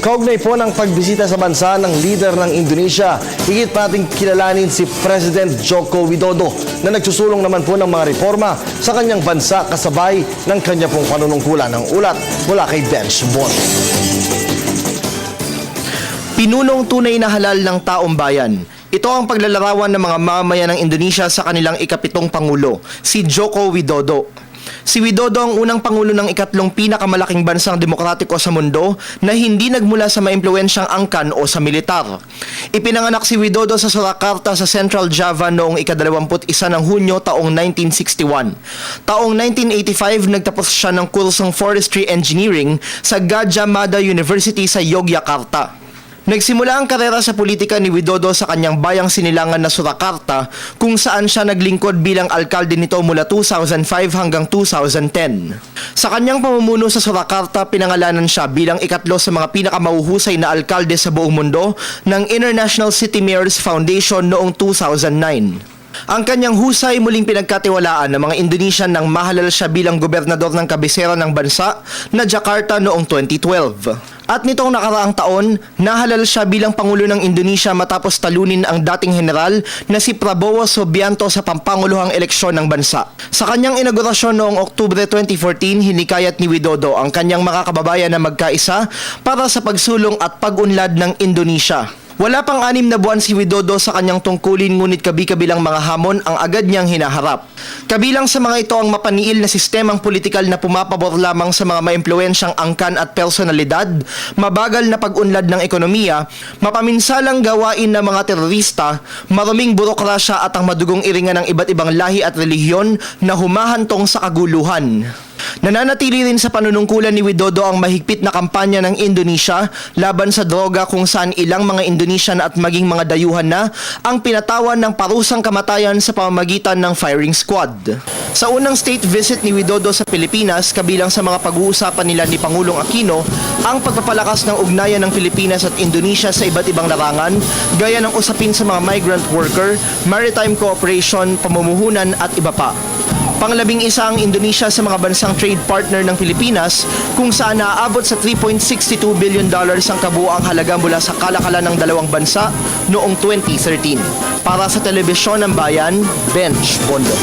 Kaugnay po ng pagbisita sa bansa ng leader ng Indonesia, higit pa nating kilalanin si President Joko Widodo na nagsusulong naman po ng mga reforma sa kanyang bansa kasabay ng kanya pong panunungkulan. Ng ulat mula kay Bench Bon. Pinunong tunay na halal ng taong bayan. Ito ang paglalarawan ng mga mamamayan ng Indonesia sa kanilang ikapitong Pangulo, si Joko Widodo. Si Widodo ang unang Pangulo ng ikatlong pinakamalaking bansang demokratiko sa mundo na hindi nagmula sa maimpluwensyang angkan o sa militar. Ipinanganak si Widodo sa Surakarta sa Central Java noong ika-21 ng Hunyo taong 1961. Taong 1985, nagtapos siya ng kursong Forestry Engineering sa Gadjah Mada University sa Yogyakarta. Nagsimula ang karera sa politika ni Widodo sa kanyang bayang sinilangan na Surakarta kung saan siya naglingkod bilang alkalde nito mula 2005 hanggang 2010. Sa kanyang pamumuno sa Surakarta, pinangalanan siya bilang ikatlo sa mga pinakamahuhusay na alkalde sa buong mundo ng International City Mayors Foundation noong 2009. Ang kanyang husay muling pinagkatiwalaan ng mga Indonesian nang mahalal siya bilang gobernador ng kabisera ng bansa na Jakarta noong 2012. At nitong nakaraang taon, nahalal siya bilang Pangulo ng Indonesia matapos talunin ang dating general na si Prabowo Subianto sa pampanguluhang eleksyon ng bansa. Sa kanyang inaugurasyon noong Oktubre 2014, hinikayat ni Widodo ang kanyang mga kababayan na magkaisa para sa pagsulong at pag-unlad ng Indonesia. Wala pang 6 na buwan si Widodo sa kanyang tungkulin, ngunit kabi-kabilang mga hamon ang agad niyang hinaharap. Kabilang sa mga ito ang mapaniil na sistemang politikal na pumapabor lamang sa mga maimpluwensyang angkan at personalidad, mabagal na pag-unlad ng ekonomiya, mapaminsalang gawain ng mga terorista, maruming burokrasya at ang madugong iringan ng iba't ibang lahi at relihiyon na humahantong sa kaguluhan. Nananatili rin sa panunungkulan ni Widodo ang mahigpit na kampanya ng Indonesia laban sa droga, kung saan ilang mga Indonesian at maging mga dayuhan na ang pinatawan ng parusang kamatayan sa pamamagitan ng firing squad. Sa unang state visit ni Widodo sa Pilipinas, kabilang sa mga pag-uusapan nila ni Pangulong Aquino ang pagpapalakas ng ugnayan ng Pilipinas at Indonesia sa iba't ibang larangan, gaya ng usapin sa mga migrant worker, maritime cooperation, pamumuhunan at iba pa. Pang-11 ang Indonesia sa mga bansang trade partner ng Pilipinas, kung saan naaabot sa $3.62 billion ang kabuuang halaga mula sa kalakalan ng dalawang bansa noong 2013. Para sa Telebisyon ng Bayan, Bench Bondo.